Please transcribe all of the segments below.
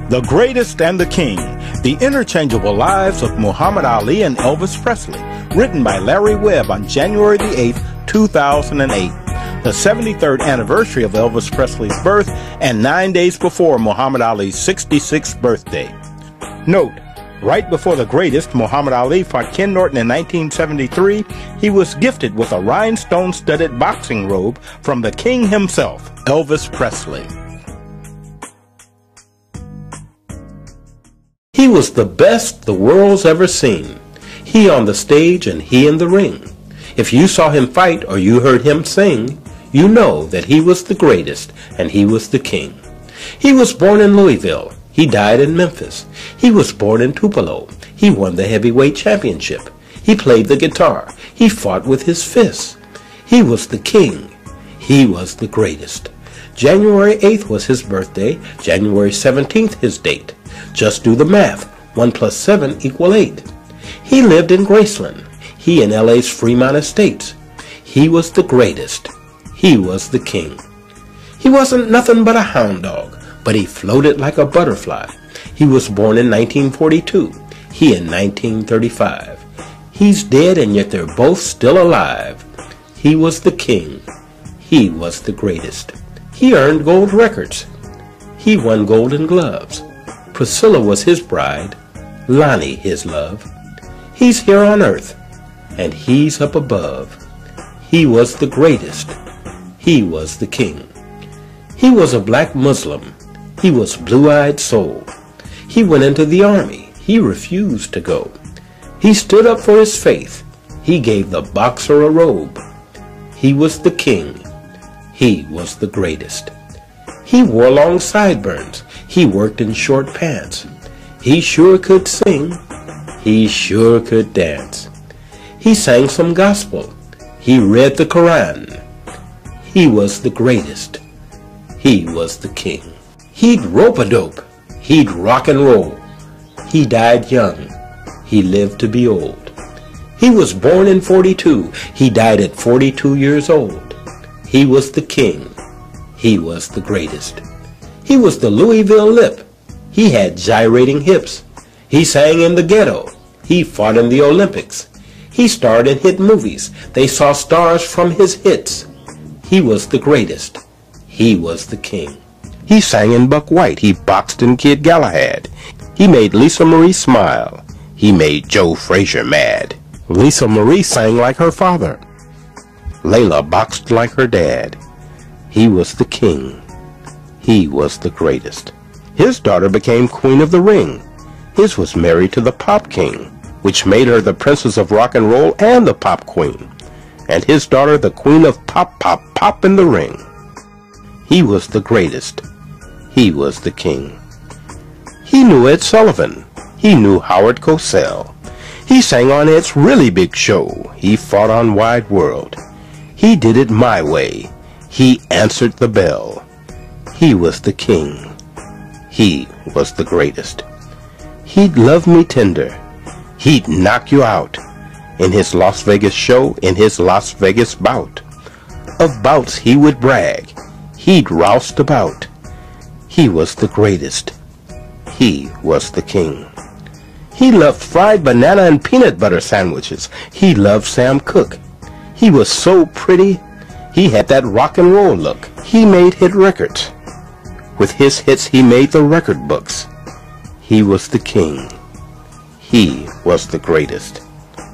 The Greatest and the King, The Interchangeable Lives of Muhammad Ali and Elvis Presley, written by Larry Webb on January the 8th, 2008, the 73rd anniversary of Elvis Presley's birth and 9 days before Muhammad Ali's 66th birthday. Note, right before The Greatest, Muhammad Ali fought Ken Norton in 1973, he was gifted with a rhinestone-studded boxing robe from the king himself, Elvis Presley. He was the best the world's ever seen. He on the stage and he in the ring. If you saw him fight or you heard him sing, you know that he was the greatest and he was the king. He was born in Louisville. He died in Memphis. He was born in Tupelo. He won the heavyweight championship. He played the guitar. He fought with his fists. He was the king. He was the greatest. January 8th was his birthday. January 17th his date. Just do the math. 1 plus 7 equal 8. He lived in Graceland. He in LA's Fremont Estates. He was the greatest. He was the king. He wasn't nothing but a hound dog, but he floated like a butterfly. He was born in 1942. He in 1935. He's dead and yet they're both still alive. He was the king. He was the greatest. He earned gold records. He won golden gloves. Priscilla was his bride, Lonnie his love. He's here on earth, and he's up above. He was the greatest. He was the king. He was a black Muslim. He was blue-eyed soul. He went into the army. He refused to go. He stood up for his faith. He gave the boxer a robe. He was the king. He was the greatest. He wore long sideburns. He worked in short pants. He sure could sing. He sure could dance. He sang some gospel. He read the Koran. He was the greatest. He was the king. He'd rope-a-dope. He'd rock and roll. He died young. He lived to be old. He was born in 42. He died at 42 years old. He was the king. He was the greatest. He was the Louisville Lip. He had gyrating hips. He sang in the ghetto. He fought in the Olympics. He starred in hit movies. They saw stars from his hits. He was the greatest. He was the king. He sang in Buck White. He boxed in Kid Galahad. He made Lisa Marie smile. He made Joe Frazier mad. Lisa Marie sang like her father. Layla boxed like her dad. He was the king. He was the greatest. His daughter became Queen of the Ring. His was married to the Pop King, which made her the Princess of Rock and Roll and the Pop Queen. And his daughter the Queen of Pop, Pop, Pop in the Ring. He was the greatest. He was the king. He knew Ed Sullivan. He knew Howard Cosell. He sang on Ed's Really Big Show. He fought on Wide World. He did it my way. He answered the bell. He was the king. He was the greatest. He'd love me tender. He'd knock you out. In his Las Vegas show, in his Las Vegas bout. Of bouts he would brag. He'd roust about. He was the greatest. He was the king. He loved fried banana and peanut butter sandwiches. He loved Sam Cooke. He was so pretty. He had that rock and roll look. He made hit records. With his hits he made the record books. He was the king. He was the greatest.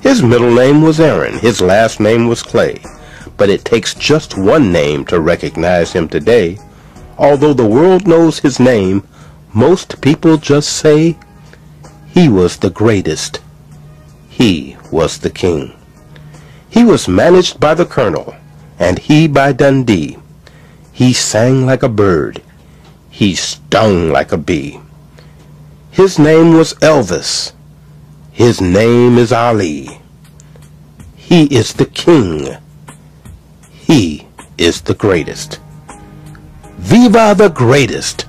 His middle name was Aaron. His last name was Clay. But it takes just one name to recognize him today. Although the world knows his name, most people just say, he was the greatest. He was the king. He was managed by the Colonel, and he by Dundee. He sang like a bird. He stung like a bee. His name was Elvis. His name is Ali. He is the king. He is the greatest. Viva the greatest.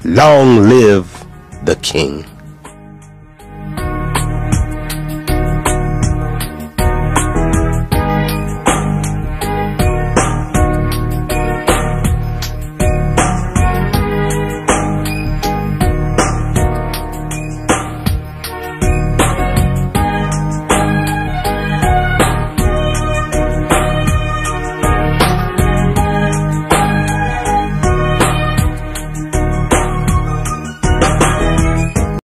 Long live the king.